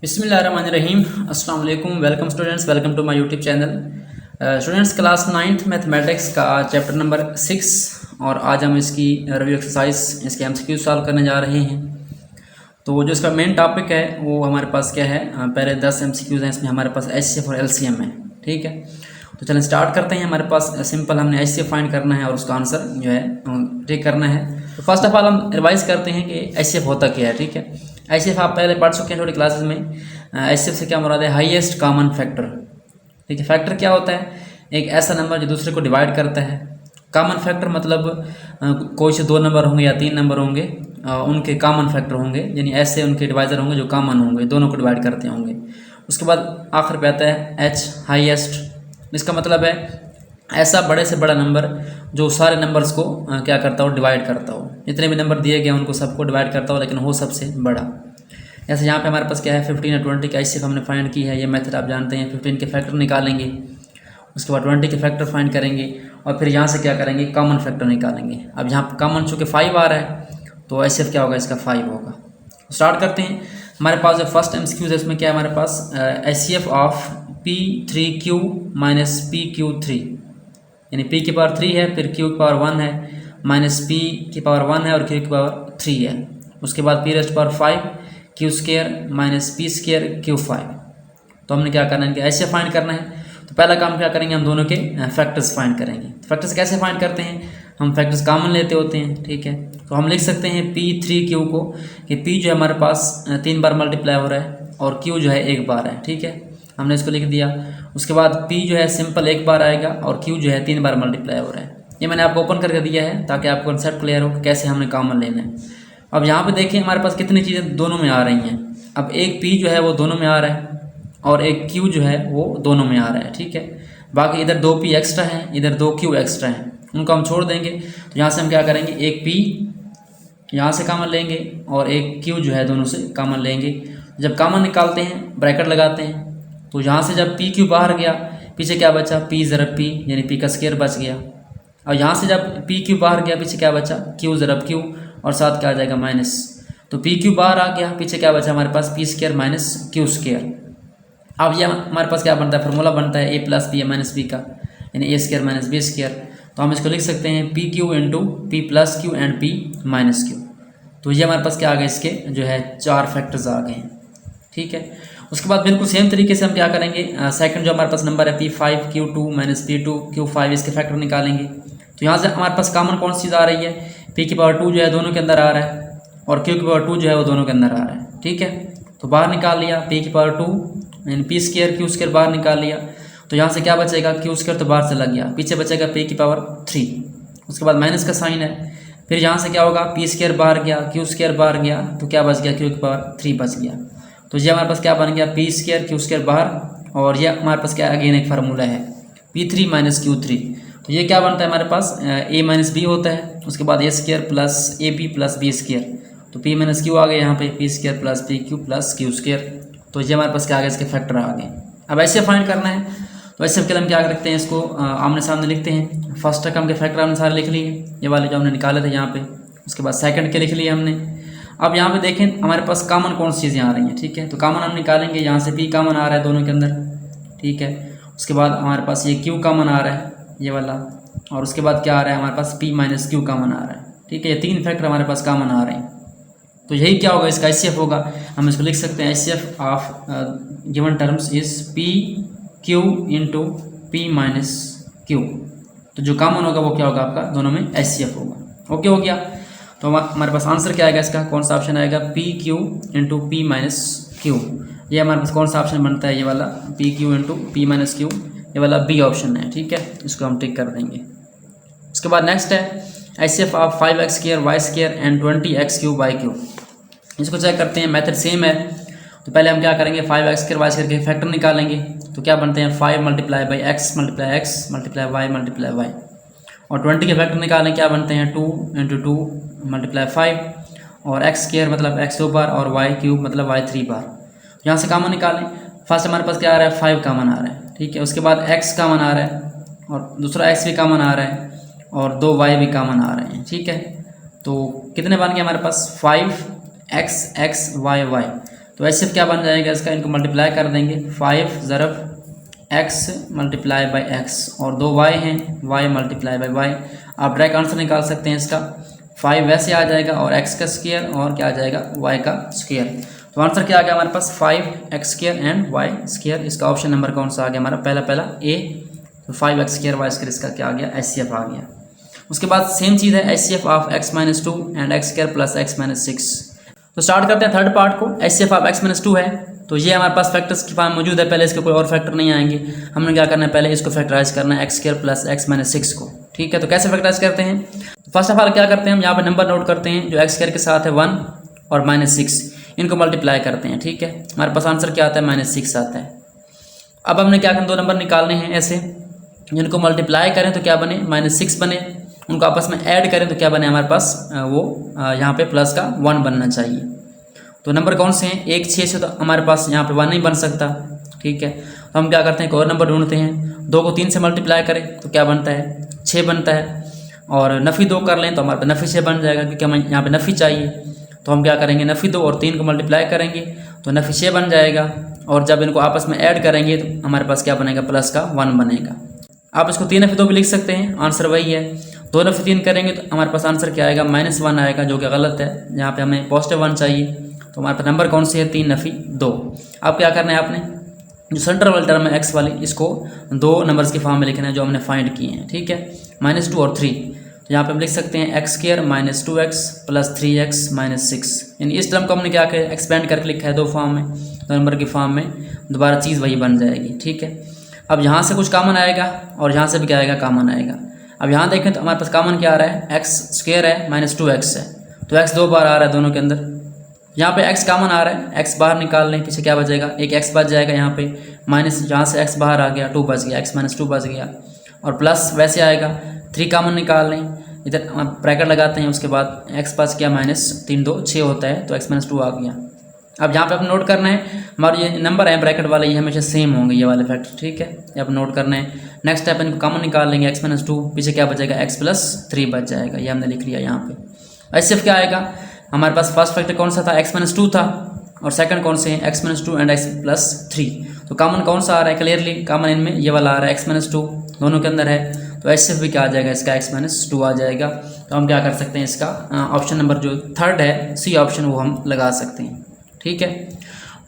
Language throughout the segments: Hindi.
बिस्मिल्लाहिर्रहमानिर्रहीम। अस्सलाम वालेकुम। Welcome students, welcome to my YouTube channel. Students, class 9th mathematics का चैप्टर नंबर 6 और आज हम इसकी रिव्यू एक्सरसाइज इसके MCQ सॉल्व करने जा रहे हैं। तो जो इसका मेन टॉपिक है वो हमारे पास क्या है, पहले 10 MCQs हैं, इसमें हमारे पास HCF और LCM है। ठीक है, तो चलें स्टार्ट करते हैं। हमारे पास सिंपल हमने HCF फाइंड करना है और उसका आंसर जो है टेक करना है। तो फर्स्ट ऑफ ऑल हम रिवाइज करते हैं कि HCF होता क्या है। ठीक है, HCF आप पहले पढ़ चुके हैं थोड़ी क्लासेस में। HCF से क्या मुराद है? Highest common factor. ठीक है, फैक्टर क्या होता है? एक ऐसा नंबर जो दूसरे को डिवाइड करता है। कॉमन फैक्टर मतलब कोई से 2 नंबर होंगे या 3 नंबर होंगे, उनके कॉमन फैक्टर होंगे, यानी ऐसे उनके डिवाइजर होंगे जो कॉमन होंगे, दोनों को डिवाइड करते होंगे। उसके बाद आखिर पे आता है H, हाईएस्ट। इसका मतलब है ऐसा बड़े से बड़ा नंबर जो सारे नंबर्स को क्या करता हो, डिवाइड करता हो। जितने भी नंबर दिए गए उनको सबको डिवाइड करता हो, लेकिन हो सबसे बड़ा। जैसे यहाँ पे हमारे पास क्या है, 15 और 20 का HCF हमने फाइंड की है। ये मेथड आप जानते हैं। 15 के फैक्टर निकालेंगे, उसके बाद 20 के फैक्टर फाइंड करेंगे और फिर यहाँ से क्या करेंगे, कॉमन फैक्टर निकालेंगे। अब यहाँ कॉमन चूँकि 5 आ रहा है तो HCF क्या होगा, इसका 5 होगा। स्टार्ट करते हैं। हमारे पास जो फर्स्ट MCQ है उसमें क्या है हमारे पास, HCF of P3Q minus PQ3, यानी P की पावर 3 है, फिर Q की पावर 1 है, माइनस P की पावर 1 है और Q की पावर 3 है। उसके बाद P rest power 5 Q square minus P square Q5। तो हमने क्या करना है, इनके HCF फाइंड करना है। तो पहला काम क्या करेंगे, हम दोनों के फैक्टर्स फाइंड करेंगे। फैक्टर्स कैसे फाइंड करते हैं, हम फैक्टर्स कॉमन लेते होते हैं। ठीक है, तो हम लिख सकते हैं P3Q को कि P जो है हमारे पास 3 बार मल्टीप्लाई हो रहा है और Q जो है 1 बार है। ठीक है, हमने इसको लिख दिया। उसके बाद P जो है सिंपल 1 बार आएगा और Q जो है 3 बार मल्टीप्लाई हो रहा है। ये मैंने आपको ओपन करके दिया है ताकि आपको कंसेप्ट क्लियर हो कि कैसे हमने कॉमन लेना है। अब यहाँ पे देखिए हमारे पास कितनी चीज़ें दोनों में आ रही हैं। अब एक P जो है वो दोनों में आ रहा है और एक Q जो है वो दोनों में आ रहा है। ठीक है, बाकी इधर 2 P एक्स्ट्रा है, इधर 2 Q एक्स्ट्रा है, उनको हम छोड़ देंगे। तो यहाँ से हम क्या करेंगे, एक P यहाँ से कॉमन लेंगे और एक Q जो है दोनों से कॉमन लेंगे। जब कॉमन निकालते हैं ब्रैकेट लगाते हैं, तो यहाँ से जब PQ बाहर गया, पीछे क्या बचा, P ज़रब P, यानी P का स्क्वायर बच गया। और यहाँ से जब PQ बाहर गया, पीछे क्या बचा, Q ज़रब Q और साथ क्या आ जाएगा, माइनस। तो PQ बाहर आ गया, पीछे क्या बचा हमारे पास, P square minus Q square. अब यह हमारे पास क्या बनता है, फार्मूला बनता है A plus B minus B का, यानी A square minus B square. तो हम इसको लिख सकते हैं PQ into P plus Q and P minus Q। तो ये हमारे पास क्या आ गए, इसके जो है 4 फैक्टर्स आ गए हैं। ठीक है, उसके बाद बिल्कुल सेम तरीके से हम क्या करेंगे, सेकंड जो हमारे पास नंबर है P5Q2 माइनस P2Q5, इसके फैक्टर निकालेंगे। तो यहाँ से हमारे पास कॉमन कौन सी चीज़ आ रही है, P की पावर 2 जो है दोनों के अंदर आ रहा है और Q की पावर 2 जो है वो दोनों के अंदर आ रहा है। ठीक है, तो बाहर निकाल लिया P की पावर 2 यानी P स्क्वायर Q स्क्वायर बाहर निकाल लिया। तो यहाँ से क्या बचेगा, Q स्क्वायर तो बाहर चला गया, पीछे बचेगा P की पावर 3। उसके बाद माइनस का साइन है, फिर यहाँ से क्या होगा, P स्क्वायर बाहर गया, Q स्क्वायर बाहर गया, तो क्या बच गया, Q की पावर 3 बच गया। तो ये हमारे पास क्या बन गया, P स्क्वायर Q स्क्वायर बाहर, और ये हमारे पास क्या अगेन एक फार्मूला है P3 माइनस Q3। तो ये क्या बनता है हमारे पास, A माइनस बी होता है। उसके बाद A square plus AB plus B square, तो P माइनस Q आ गया यहाँ पे, P square plus PQ plus Q square. तो ये हमारे पास क्या आ गया, इसके फैक्टर आ गए। अब ऐसे फाइंड करना है, तो ऐसे के लिए हम क्या करते हैं, इसको आमने सामने लिखते हैं। फर्स्ट टर्म के फैक्टर हमने सारे लिख लिए, ये वाले जो हमने निकाले थे यहाँ पे। उसके बाद सेकंड के लिख लिए हमने। अब यहाँ पे देखें हमारे पास कॉमन कौन सी चीज़ें आ रही हैं। ठीक है, तो कॉमन हम निकालेंगे, यहाँ से P कॉमन आ रहा है दोनों के अंदर। ठीक है, उसके बाद हमारे पास ये Q कॉमन आ रहा है, ये वाला, और उसके बाद क्या आ रहा है हमारे पास P माइनस Q कॉमन आ रहा है। ठीक है, ये 3 फैक्टर हमारे पास कॉमन आ रहे हैं। तो यही क्या होगा, इसका HCF होगा। हम इसको लिख सकते हैं HCF of given terms is PQ into P minus Q। तो जो कॉमन होगा वो क्या होगा, आपका दोनों में HCF होगा। ओके हो गया। तो हमारे पास आंसर क्या आएगा, इसका कौन सा ऑप्शन आएगा, PQ into P minus Q। ये हमारे पास कौन सा ऑप्शन बनता है, ये वाला PQ into P minus Q, ये वाला B ऑप्शन है। ठीक है, इसको हम टिक कर देंगे। उसके बाद नेक्स्ट है HCF of 5x square Y square and 20x cube Y cube. इसको चेक करते हैं, मेथड सेम है। तो पहले हम क्या करेंगे, 5x स्क्वायर वाई स्क्वायर के फैक्टर निकालेंगे। तो क्या बनते हैं, 5 multiply by x multiply Y multiply Y, और 20 के फैक्टर निकालें, क्या बनते हैं 2 इंटू 2 मल्टीप्लाई 5, और x स्क्वायर मतलब x 2 बार और y क्यूब मतलब y 3 बार। यहाँ से कॉमन निकालें। फर्स्ट हमारे पास क्या आ रहा है, 5 कॉमन आ रहा है। ठीक है, उसके बाद x कॉमन आ रहा है और दूसरा x भी कॉमन आ रहा है और 2 y भी कॉमन आ रहे हैं। ठीक है, तो कितने बन गए हमारे पास, 5x x y y। तो एच सी एफ क्या बन जाएगा इसका, इनको मल्टीप्लाई कर देंगे 5 ज़रब x मल्टीप्लाई बाई एक्स और 2 y हैं, y मल्टीप्लाई बाई वाई। आप डायरेक्ट आंसर निकाल सकते हैं इसका, 5 वैसे आ जाएगा और x का स्क्वायर और क्या आ जाएगा y का स्क्वायर। तो आंसर क्या आ गया हमारे पास 5x square and y square. इसका ऑप्शन नंबर कौन सा आ गया हमारा, पहला ए। तो 5x स्क्वायर y स्क्वायर इसका क्या आ गया, HCF आ गया। उसके बाद सेम चीज़ है HCF of x-2 and x square plus x-6। तो स्टार्ट करते हैं थर्ड पार्ट को। HCF ऑफ x-2 है तो ये हमारे पास फैक्टर्स की फॉर्म मौजूद है, पहले इसके कोई और फैक्टर नहीं आएंगे। हमने क्या करना है, पहले इसको फैक्टराइज करना है x स्क्वायर प्लस x-6 को। ठीक है, तो कैसे फैक्टराइज करते हैं, फर्स्ट ऑफ ऑल क्या करते हैं हम यहाँ पे नंबर नोट करते हैं जो x स्क्वायर के साथ है 1 और -6, इनको मल्टीप्लाई करते हैं। ठीक है, हमारे पास आंसर क्या आता है, -6 आता है। अब हमने क्या करना, 2 नंबर निकालने हैं ऐसे, जिनको मल्टीप्लाई करें तो क्या बने, -6 बने, उनको आपस में ऐड करें तो क्या बने हमारे पास वो यहाँ पे प्लस का 1 बनना चाहिए। तो नंबर कौन से हैं, 1 6 से तो हमारे पास यहाँ पे 1 नहीं बन सकता। ठीक है, तो हम क्या करते हैं, एक और नंबर ढूंढते हैं, 2 को 3 से मल्टीप्लाई करें तो क्या बनता है, 6 बनता है। और नफ़ी 2 कर लें तो हमारे पास नफ़ी 6 बन जाएगा, क्योंकि हमें यहाँ पे नफ़ी चाहिए। तो हम क्या करेंगे, नफ़ी 2 और 3 को मल्टीप्लाई करेंगे तो नफ़ी 6 बन जाएगा, और जब इनको आपस में ऐड करेंगे तो हमारे पास क्या बनेगा, प्लस का 1 बनेगा। आप इसको 3 नफ़ी 2 भी लिख सकते हैं, आंसर वही है। 2 नफ़ी 3 करेंगे तो हमारे पास आंसर क्या आएगा, -1 आएगा, जो कि गलत है। यहाँ पे हमें पॉजिटिव 1 चाहिए, तो हमारे पास नंबर कौन सी है, 3 नफ़ी 2। अब क्या करना है, आपने जो सेंटर वाली टर्म है x वाली, इसको 2 नंबर्स की फॉर्म में लिखना है जो हमने फाइंड किए हैं। ठीक है, -2 और 3, तो यहाँ पे हम लिख सकते हैं x square -2x plus 3x -6। यानी इस टर्म को हमने क्या किया, एक्सपेंड करके लिखा है 2 फॉर्म में, 2 नंबर की फॉर्म में, दोबारा चीज़ वही बन जाएगी। ठीक है, अब यहाँ से कुछ कॉमन आएगा और यहाँ से भी क्या आएगा, कॉमन आएगा। अब यहाँ देखें तो हमारे पास कॉमन क्या आ रहा है, x स्क्वायर है -2x है, तो x 2 बार आ रहा है दोनों के अंदर। यहाँ पे x कॉमन आ रहा है, x बाहर निकाल लें, पीछे क्या बचेगा, एक x बच जाएगा यहाँ पे, माइनस यहाँ से x बाहर आ गया, 2 बच गया, x -2 बच गया, और प्लस वैसे आएगा, 3 कॉमन निकाल लें, इधर ब्रैकेट लगाते हैं, उसके बाद x बच गया -3 2 6 होता है, तो x -2 आ गया। अब यहाँ पे आप नोट करना है, हमारे ये नंबर है ब्रैकेट वाले, ये हमेशा सेम होंगे ये वाले फैक्टर। ठीक है, ये आप नोट करना है। नेक्स्ट स्टेप, इनको कॉमन निकाल लेंगे, x -2 पीछे क्या बचेगा, x + 3 बच जाएगा, ये हमने लिख लिया यहाँ पे। HCF क्या आएगा, हमारे पास फर्स्ट फैक्टर कौन सा था, x -2 था, और सेकंड कौन से हैं, x -2 एंड x + 3। तो कॉमन कौन सा आ रहा है, क्लियरली कॉमन इनमें ये वाला आ रहा है, x -2 दोनों के अंदर है, तो HCF भी क्या आ जाएगा इसका, x -2 आ जाएगा। तो हम क्या कर सकते हैं, इसका ऑप्शन नंबर जो थर्ड है, सी ऑप्शन, वो हम लगा सकते हैं। ठीक है,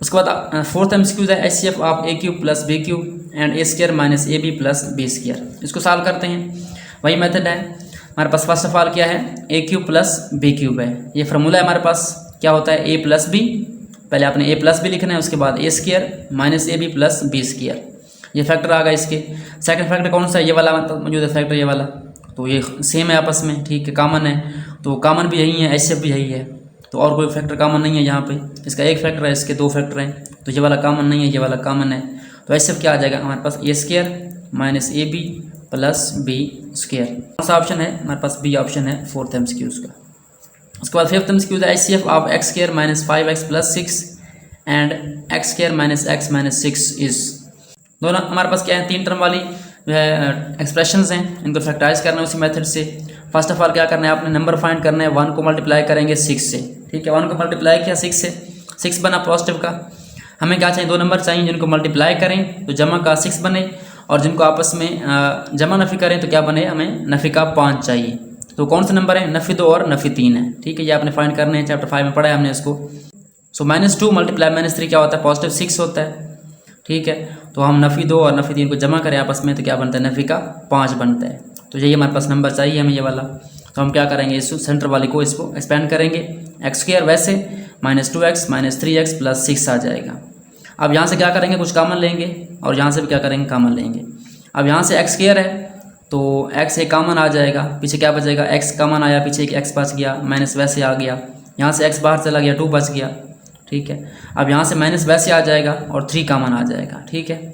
उसके बाद फोर्थ MCQ है HCF of a³ + b³ and a² - ab + b²। इसको सॉल्व करते हैं, वही मेथड है हमारे पास। फर्स्ट ऑफ ऑल क्या है, a³ + b³ है, ये फार्मूला है हमारे पास। क्या होता है, a + b, पहले आपने a + b लिखना है, उसके बाद a² - ab + b²। ये फैक्टर आ गया इसके। सेकंड फैक्टर कौन सा है, ये वाला मौजूद है फैक्टर, ये वाला, तो ये सेम है आपस में। ठीक है, कॉमन है, तो कॉमन भी यही है, HCF भी यही है, तो और कोई फैक्टर कॉमन नहीं है यहाँ पे। इसका एक फैक्टर है, इसके 2 फैक्टर हैं, तो ये वाला कॉमन नहीं है, ये वाला कॉमन है। तो HCF क्या आ जाएगा हमारे पास, a² - ab + b²। कौन सा ऑप्शन है हमारे पास, बी ऑप्शन है फोर्थ MCQ का। उसके बाद फिफ्थ MCQ है HCF of x² - 5x + 6 and x² - x - 6 is. दोनों हमारे पास क्या है, 3 टर्म वाली एक्सप्रेशंस हैं, इनको फैक्टराइज करना है उसी मेथड से। फर्स्ट ऑफ ऑल क्या करना है, आपने नंबर फाइंड करना है, 1 को मल्टीप्लाई करेंगे 6 से। ठीक है, 1 को मल्टीप्लाई किया 6 से, 6 बना पॉजिटिव का। हमें क्या चाहिए, 2 नंबर चाहिए जिनको मल्टीप्लाई करें तो जमा का 6 बने, और जिनको आपस में जमा नफ़ी करें तो क्या बने, हमें नफ़ी का 5 चाहिए। तो कौन से नंबर है, नफ़ी 2 और नफ़ी 3 है। ठीक है, ये आपने फाइंड करने हैं, चैप्टर 5 में पढ़ा है हमने इसको। सो -2 × -3 क्या होता है, पॉजिटिव 6 होता है। ठीक है, तो हम नफ़ी 2 और नफ़ी 3 को जमा करें आपस में तो क्या बनता है, नफ़ी का 5 बनता है। तो यही हमारे पास नंबर चाहिए हमें, ये वाला। तो हम क्या करेंगे, इस सेंटर वाले को इसको एक्सपेंड करेंगे, x² वैसे -2x - 3x + 6 आ जाएगा। अब यहाँ से क्या करेंगे, कुछ कॉमन लेंगे, और यहाँ से भी क्या करेंगे, कॉमन लेंगे। अब यहाँ से x² है तो x एक कॉमन आ जाएगा, पीछे क्या बचेगा, x कॉमन आया, पीछे एक x बच गया, माइनस वैसे आ गया, यहाँ से x बाहर चला गया, 2 बच गया। ठीक है, अब यहाँ से माइनस वैसे आ जाएगा और 3 कॉमन आ जाएगा। ठीक है,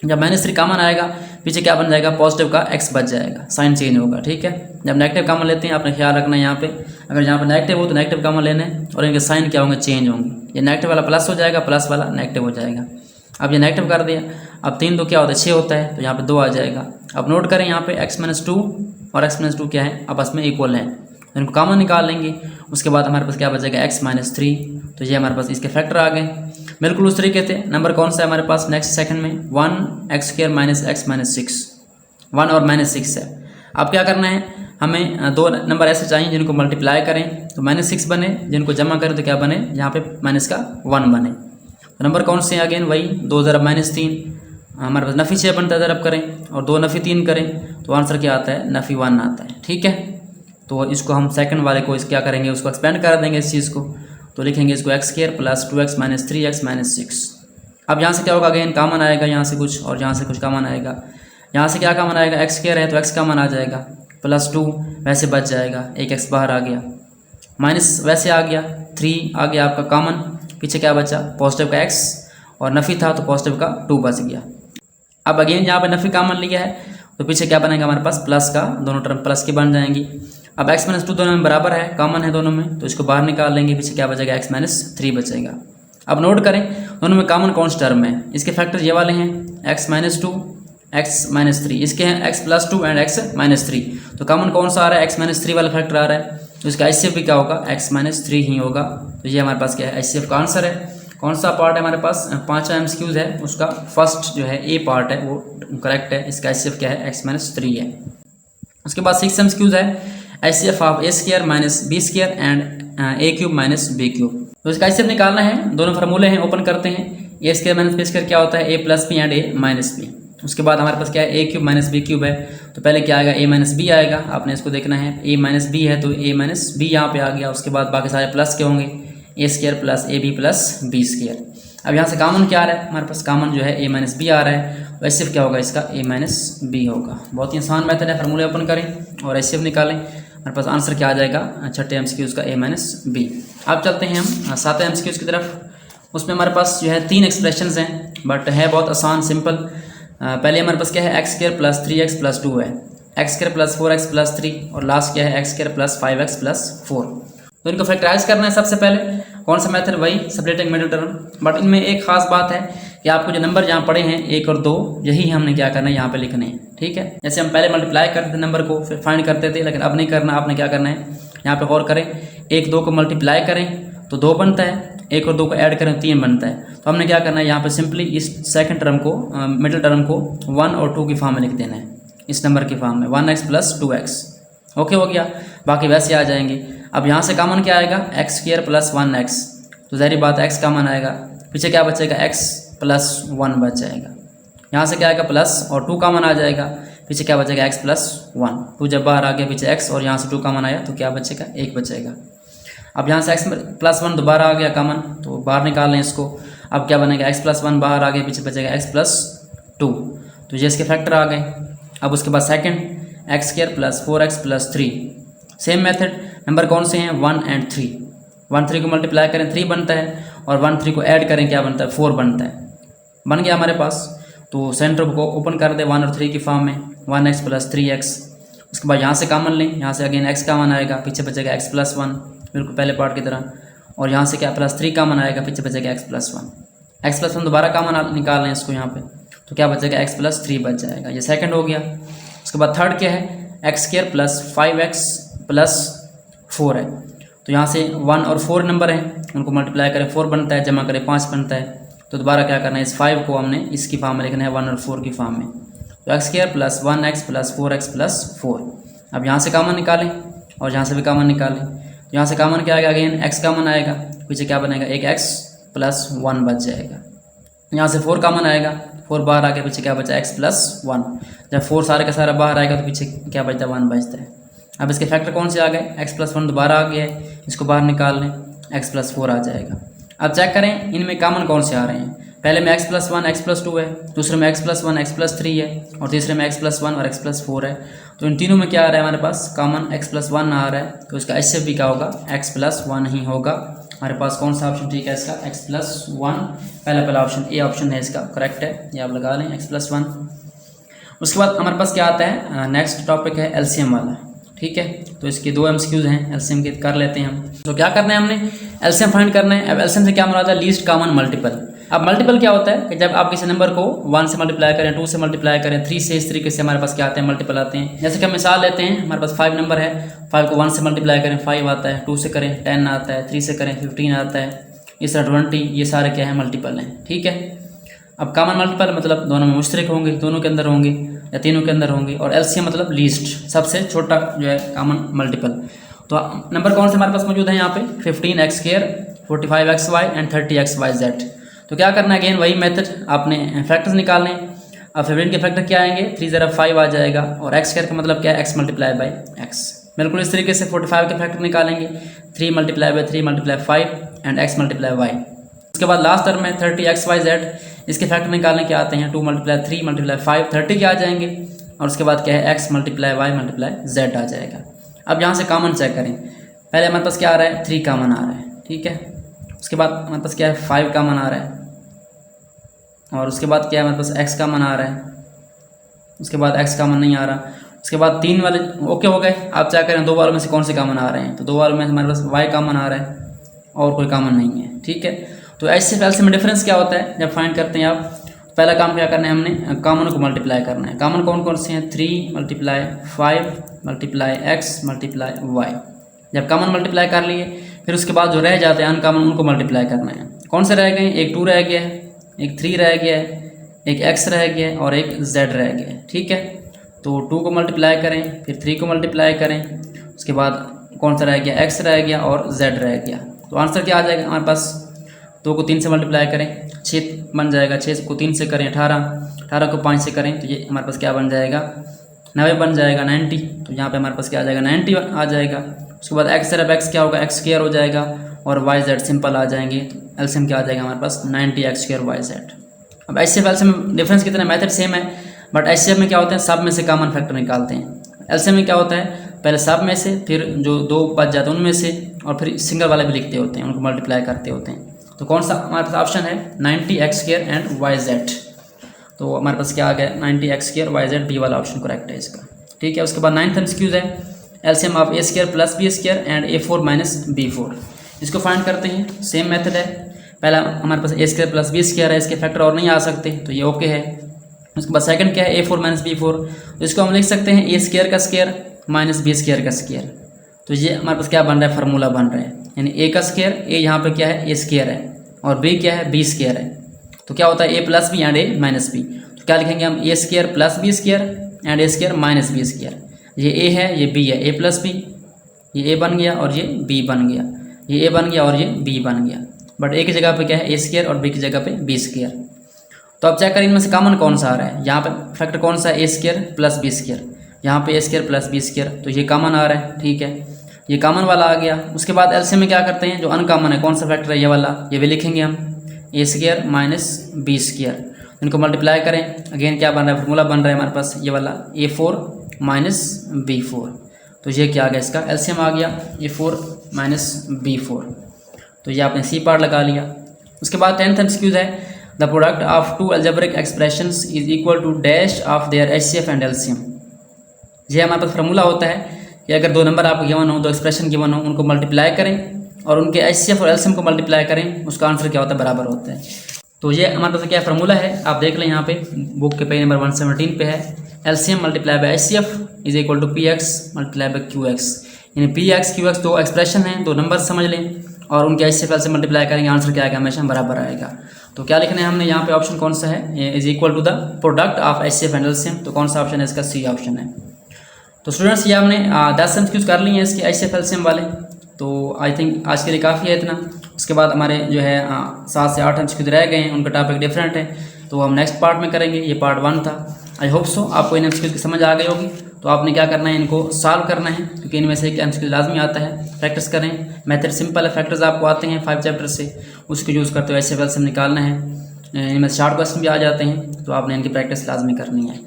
जब -3 कॉमन आएगा, पीछे क्या बन जाएगा, पॉजिटिव का x बच जाएगा, साइन चेंज होगा। ठीक है, जब नेगेटिव कॉमन लेते हैं आपने ख्याल रखना है, यहाँ पे अगर यहाँ पे नेगेटिव हो तो नेगेटिव कॉमन लेने, और इनके साइन क्या होंगे, चेंज होंगे। ये नेगेटिव वाला प्लस हो जाएगा, प्लस वाला नेगेटिव हो जाएगा। अब ये नेगेटिव कर दिया, अब 3 2 क्या होता है, 6 होता है, तो यहाँ पे 2 आ जाएगा। अब नोट करें, यहाँ पे x - 2 और x - 2 क्या है, आपस में इक्वल हैं, तो इनको कॉमन निकाल लेंगे। उसके बाद हमारे पास क्या बचेगा, x - 3, तो ये हमारे पास इसके फैक्टर आ गए। बिल्कुल उस तरीके से नंबर कौन सा है हमारे पास नेक्स्ट सेकंड में 1x² माइनस x माइनस 6, 1 और माइनस 6 है। अब क्या करना है, हमें दो नंबर ऐसे चाहिए जिनको मल्टीप्लाई करें तो -6 बने, जिनको जमा करें तो क्या बने, यहाँ पे माइनस का 1 बने। तो नंबर कौन से हैं, अगेन वही 2 ज़रब -3, हमारे पास नफ़ी 6 बनता है, ज़रब करें और 2 नफ़ी 3 करें तो आंसर क्या आता है, नफ़ी 1 आता है। ठीक है, तो इसको हम सेकंड वाले को क्या करेंगे, उसको एक्सपेंड कर देंगे इस चीज़ को, तो लिखेंगे इसको x² plus 2x minus 3x minus 6। अब यहाँ से क्या होगा, अगेन कॉमन आएगा यहाँ से कुछ और यहाँ से कुछ कॉमन आएगा। यहाँ से क्या कॉमन आएगा, x² है तो x कॉमन आ जाएगा, +2 वैसे बच जाएगा, एक x बाहर आ गया, माइनस वैसे आ गया, 3 आ गया आपका कॉमन, पीछे क्या बचा, पॉजिटिव का x और नफ़ी था तो पॉजिटिव का 2 बच गया। अब अगेन यहाँ पे नफ़ी कॉमन लिया है तो पीछे क्या बनेगा हमारे पास, प्लस का, दोनों टर्म प्लस की बन जाएंगी। अब x माइनस 2 दोनों में बराबर है, कॉमन है दोनों में, तो इसको बाहर निकाल लेंगे, पीछे क्या बचेगा, x माइनस 3 बचेगा। अब नोट करें दोनों में कॉमन कौन सा टर्म है, इसके फैक्टर ये वाले हैं, x माइनस 2 x माइनस 3, इसके हैं x plus 2 and x minus 3, तो कॉमन कौन सा आ रहा है, x माइनस 3 वाला फैक्टर आ रहा है, तो इसका HCF भी क्या होगा, x माइनस 3 ही होगा। तो ये हमारे पास क्या है, HCF का आंसर है। कौन सा पार्ट है हमारे पास, 5 MCQs है, उसका फर्स्ट जो है ए पार्ट है वो करेक्ट है, इसका HCF क्या है, x माइनस 3 है। उसके बाद 6 MCQs है, HCF of a² minus b² and a³ minus b³। तो इसका HCF निकालना है, दोनों फार्मूले हैं, ओपन करते हैं। a² माइनस b² क्या होता है, a plus b and a minus b। उसके बाद हमारे पास क्या है, a³ माइनस b³ है, तो पहले क्या आएगा, a माइनस b आएगा, आपने इसको देखना है, a माइनस b है तो a माइनस b यहाँ पे आ गया। उसके बाद बाकी सारे प्लस के होंगे, a² plus ab plus b²। अब यहाँ से कॉमन क्या आ रहा है हमारे पास, कॉमन जो है a माइनस b आ रहा है, तो HCF क्या होगा इसका, a माइनस b होगा। बहुत ही आसान मेथड है, फार्मूले ओपन करें और HCF निकालें, हमारे पास आंसर क्या आ जाएगा, छठे MCQs का a माइनस b। अब चलते हैं हम 7 MCQs की तरफ। उसमें हमारे पास जो है 3 एक्सप्रेशंस हैं, बट है बहुत आसान सिंपल। पहले हमारे पास क्या है, x² प्लस 3x प्लस 2 है, x² प्लस 4x प्लस 3 और लास्ट क्या है, x² प्लस 5x प्लस 4। तो इनको फैक्टराइज करना है सबसे पहले, कौन सा मेथड, वही सेपरेटिंग मिडिल टर्म। बट इनमें एक खास बात है कि आपको जो नंबर जहाँ पड़े हैं 1 और 2, यही हमने क्या करना है, यहाँ पे लिखने हैं। ठीक है, जैसे हम पहले मल्टीप्लाई करते थे नंबर को, फिर फाइंड करते थे, लेकिन अब नहीं करना। आपने क्या करना है, यहाँ पे गौर करें, 1 2 को मल्टीप्लाई करें तो 2 बनता है, 1 और 2 को ऐड करें 3 बनता है। तो हमने क्या करना है, यहाँ पे सिंपली इस सेकंड टर्म को, मिडिल टर्म को 1 और 2 की फॉर्म में लिख देना है, इस नंबर की फॉर्म में, 1x प्लस 2x। ओके हो गया, बाकी वैसे आ जाएंगे। अब यहाँ से कॉमन क्या आएगा, x² प्लस 1x, तो ज़ाहिर बात है x कॉमन आएगा, पीछे क्या बचेगा, x प्लस 1 बच जाएगा। यहाँ से क्या आएगा, प्लस और 2 कॉमन आ जाएगा, पीछे क्या बचेगा, x प्लस 1। 2 जब बाहर आ गया, पीछे x और यहाँ से 2 कॉमन आया तो क्या बचेगा, 1 बचेगा। अब यहाँ से x प्लस 1 दोबारा आ गया कॉमन, तो बाहर निकाल लें इसको। अब क्या बनेगा, x प्लस 1 बाहर आ गया, पीछे बचेगा x प्लस 2, तो ये इसके फैक्टर आ गए। अब उसके बाद second x² plus 4x plus 3, same method. Number कौन से हैं, 1 एंड 3। 1 3 को मल्टीप्लाई करें 3 बनता है, और 1 3 को ऐड करें क्या बनता है, 4 बनता है। बन गया हमारे पास, तो सेंटर को ओपन कर दे 1 और 3 की फॉर्म में, 1x प्लस 3x। उसके बाद यहाँ से कॉमन लें, यहाँ से अगेन x कॉमन आएगा, पीछे बचेगा x प्लस 1, बिल्कुल पहले पार्ट की तरह, और यहाँ से क्या प्लस 3 कॉमन आएगा, पीछे बचेगा x प्लस 1। x प्लस 1 दोबारा कॉमन निकाल लें इसको यहाँ पे, तो क्या बचेगा, x प्लस 3 बच जाएगा। ये सेकंड हो गया। उसके बाद थर्ड क्या है, x² प्लस 5x प्लस 4 है, तो यहाँ से 1 और 4 नंबर हैं, उनको मल्टीप्लाई करें 4 बनता है, जमा करें 5 बनता है। तो दोबारा क्या करना है, इस 5 को हमने इसकी फॉर्म में लिखना है, 1 और 4 की फॉर्म में, तो x² plus 1x plus 4x plus 4। अब यहाँ से कॉमन निकालें और यहाँ से भी कॉमन निकालें, यहाँ से कॉमन क्या आएगा, अगेन x कॉमन आएगा, पीछे क्या बनेगा, एक x प्लस 1 बच जाएगा। यहाँ से 4 कॉमन आएगा, 4 बाहर आ गया, पीछे क्या बचा, x प्लस 1। जब 4 सारे का सारा बाहर आएगा तो पीछे क्या बचता है, 1 बचता है। अब इसके फैक्टर कौन से आ गए, x प्लस 1 दोबारा आ गया है, इसको बाहर निकाल लें, x प्लस 4 आ जाएगा। अब चेक करें इनमें कॉमन कौन से आ रहे हैं। पहले में x प्लस 1 x प्लस 2 है, दूसरे में x प्लस 1 x प्लस 3 है, और तीसरे में x प्लस 1 और x प्लस 4 है। तो इन तीनों में क्या आ रहा है हमारे पास, कॉमन x प्लस 1 आ रहा है, तो इसका HCF भी क्या होगा, x प्लस 1 ही होगा। हमारे पास कौन सा ऑप्शन ठीक है इसका, x प्लस 1, पहला ऑप्शन ए ऑप्शन है इसका, करेक्ट है, ये आप लगा लें, x प्लस 1। उसके बाद हमारे पास क्या आता है, नेक्स्ट टॉपिक है LCM वाला। ठीक है, तो इसके 2 MCQs हैं, LCM के कर लेते हैं हम। तो क्या करना है, हमने LCM फाइंड करना है। अब LCM से क्या मुराद है, लीस्ट कॉमन मल्टीपल। अब मल्टीपल क्या होता है कि जब आप किसी नंबर को 1 से मल्टीप्लाई करें, 2 से मल्टीप्लाई करें, 3 से, इस तरीके से हमारे पास क्या आते हैं, मल्टीपल आते हैं। जैसे कि हम मिसाल लेते हैं, हमारे पास 5 नंबर है, 5 को 1 से मल्टीप्लाई करें 5 आता है, 2 से करें 10 आता है, 3 से करें 15 आता है, इस तरह 20, ये सारे क्या है मल्टीपल हैं। ठीक है, अब कॉमन मल्टीपल मतलब दोनों में मुश्तरक होंगे, दोनों के अंदर होंगे या तीनों के अंदर होंगे, और एलसीएम मतलब लीस्ट, सबसे छोटा जो है कॉमन मल्टीपल। तो नंबर कौन से हमारे पास मौजूद है यहाँ पे 15x², 45xy एंड 30xyz। तो क्या करना है, अगेन वही मेथड, आपने फैक्टर्स निकालने। अब 15 के फैक्टर क्या आएंगे, 3 ज़रा 5 आ जाएगा, और x² का मतलब क्या है x मल्टीप्लाई बाई x। बिल्कुल इस तरीके से 45 के फैक्टर निकालेंगे, 3 multiply by 3 multiply 5 and x multiply y। उसके बाद लास्ट टर्म में 30xyz, इसके फैक्टर निकालने के आते हैं 2 मल्टीप्लाई 3 मल्टीप्लाई 5, 30 के आ जाएंगे, और उसके बाद क्या है x multiply y multiply z आ जाएगा। अब यहाँ से कॉमन चेक करें, पहले हमारे पास क्या आ रहा है 3 कॉमन आ रहा है। ठीक है, उसके बाद हमारे पास क्या है 5 कॉमन आ रहा है, और उसके बाद क्या है हमारे पास x कॉमन आ रहा है, उसके बाद x कॉमन नहीं आ रहा, उसके बाद 3 वाले ओके हो गए। आप क्या करें, 2 वालों में से कौन से कॉमन आ रहे हैं, तो 2 वालों में हमारे पास y कॉमन आ रहा है और कोई कॉमन नहीं है। ठीक है, तो ऐसे में डिफरेंस क्या होता है जब फाइंड करते हैं आप, पहला काम क्या करना है, हमने कॉमन को मल्टीप्लाई करना है। कॉमन कौन कौन से हैं, 3 multiply 5 multiply x multiply y। जब कॉमन मल्टीप्लाई कर लिए, फिर उसके बाद जो रह जाते हैं अनकॉमन, उनको मल्टीप्लाई करना है। कौन से रह गए, एक 2 रह गया है, एक 3 रह गया है, एक x रह गया है और एक z रह गया है। ठीक है, तो 2 को मल्टीप्लाई करें, फिर 3 को मल्टीप्लाई करें, उसके बाद कौन सा रह गया, x रह गया और z रह गया। तो आंसर क्या आ जाएगा हमारे पास, 2 को 3 से मल्टीप्लाई करें 6 बन जाएगा, 6 को 3 से करें 18, 18 को 5 से करें तो ये हमारे पास क्या बन जाएगा 90 बन जाएगा, 90। तो यहाँ पे हमारे पास क्या आ जाएगा 90 आ जाएगा। उसके बाद x तरफ x क्या होगा, x² हो जाएगा, और yz सिंपल आ जाएंगे। तो एलसीएम क्या आ जाएगा हमारे पास 90x² yz। अब एचसीएफ एलसीएम डिफरेंस कितना, मेथड सेम है, बट एचसीएफ में क्या होता है सब में से कॉमन फैक्टर निकालते हैं। एलसीएम में क्या होता है, पहले सब में से, फिर जो 2 बच जाते हैं उनमें से, और फिर सिंगल वाले भी लिखते होते हैं, उनको मल्टीप्लाई करते होते हैं। तो कौन सा हमारे पास ऑप्शन है 90x² एंड yz। तो हमारे पास क्या आ गया 90x² yz, बी वाला ऑप्शन करेक्ट है इसका। ठीक है, उसके बाद 9th एमसीक्यूज है, LCM of a² plus b² and a4 minus b4। इसको फाइंड करते हैं, सेम मेथड है। पहला हमारे पास a² प्लस b² है, इसके फैक्टर और नहीं आ सकते, तो ये ओके है। उसके बाद सेकंड क्या है a4 माइनस b4, तो इसको हम लिख सकते हैं a² का स्क्वायर माइनस b² का स्क्वायर। तो ये हमारे पास क्या बन रहा है, फार्मूला बन रहा है, यानी a का स्क्वायर, a यहाँ पे क्या है a² है, और b क्या है b² है। तो क्या होता है a plus B and a minus B. तो क्या लिखेंगे हम a² plus b² and a² minus b²। ये a है, ये b है, a प्लस b, ये a बन गया और ये b बन गया, ये a बन गया और ये b बन गया। बट a की जगह पे क्या है a² और b की जगह पे b²। तो अब चेक करें इनमें से कॉमन कौन सा आ रहा है, यहाँ पे फैक्टर कौन सा है a² प्लस b², यहाँ पे a² प्लस b², तो ये कॉमन आ रहा है। ठीक है, ये कॉमन वाला आ गया। उसके बाद एलसीएम में क्या करते हैं, जो अनकॉमन है कौन सा फैक्टर है, ये वाला, ये भी लिखेंगे हम a² माइनस b²। इनको मल्टीप्लाई करें, अगेन क्या बन रहा है, फार्मूला बन रहा है हमारे पास ये वाला a4 माइनस b4। तो ये क्या आ गया, इसका एलसीएम आ गया a4 माइनस b4। तो ये आपने सी पार्ट लगा लिया। उसके बाद 10th एमसीक्यूज है, the product of 2 algebraic expressions is equal to dash of their HCF and LCM. ये हमारे पास फार्मूला होता है कि अगर 2 नंबर आपको गिवन हो, 2 एक्सप्रेशन गिवन हो, उनको मल्टीप्लाई करें और उनके एचसीएफ और एलसीएम को मल्टीप्लाई करें, उसका आंसर क्या होता है, बराबर होता है। तो ये हमारे पास क्या फार्मूला है, आप देख लें यहाँ पे बुक के पेज नंबर 117 पे है, LCM multiply by HCF is equal to px multiply by qx। यानी px qx 2 एक्सप्रेशन हैं, 2 नंबर समझ लें, और उनके एचसीएफ से मल्टीप्लाई करेंगे, आंसर क्या आएगा, हमेशा बराबर आएगा। तो क्या लिखना है हमने यहाँ पे, ऑप्शन कौन सा है, is equal to the product of HCF and LCM. तो कौन सा ऑप्शन है इसका, सी ऑप्शन है। तो स्टूडेंट्स ये हमने 10 एमसीक्यूज कर लिए हैं इसके एचसीएफ एलसीएम वाले। तो आई थिंक आज के लिए काफ़ी है इतना। उसके बाद हमारे जो है 7 से 8 एमसीक्यूज रह गए हैं, उनका टॉपिक डिफरेंट है, तो हम नेक्स्ट पार्ट में करेंगे। ये पार्ट 1 था। आई होप सो आपको इन एमसीक्यूज की समझ आ गई होगी। तो आपने क्या करना है, इनको सॉल्व करना है, क्योंकि इनमें से एक एमसीक्यू लाजमी आता है। प्रैक्टिस करें, मेथड सिंपल है, फैक्टर्स आपको आते हैं 5 चैप्टर से, उसको यूज़ करते हुए एचसीएफ एलसीएम निकालना है। इनमें शॉर्ट क्वेश्चन भी आ जाते हैं, तो आपने इनकी प्रैक्टिस लाजमी करनी है।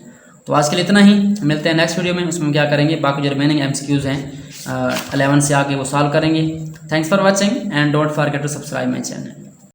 तो आज के लिए इतना ही, मिलते हैं नेक्स्ट वीडियो में। उसमें क्या करेंगे, बाकी जो रिमेनिंग एमसीक्यूज हैं 11 से आगे वो सॉल्व करेंगे। Thanks for watching and don't forget to subscribe my channel.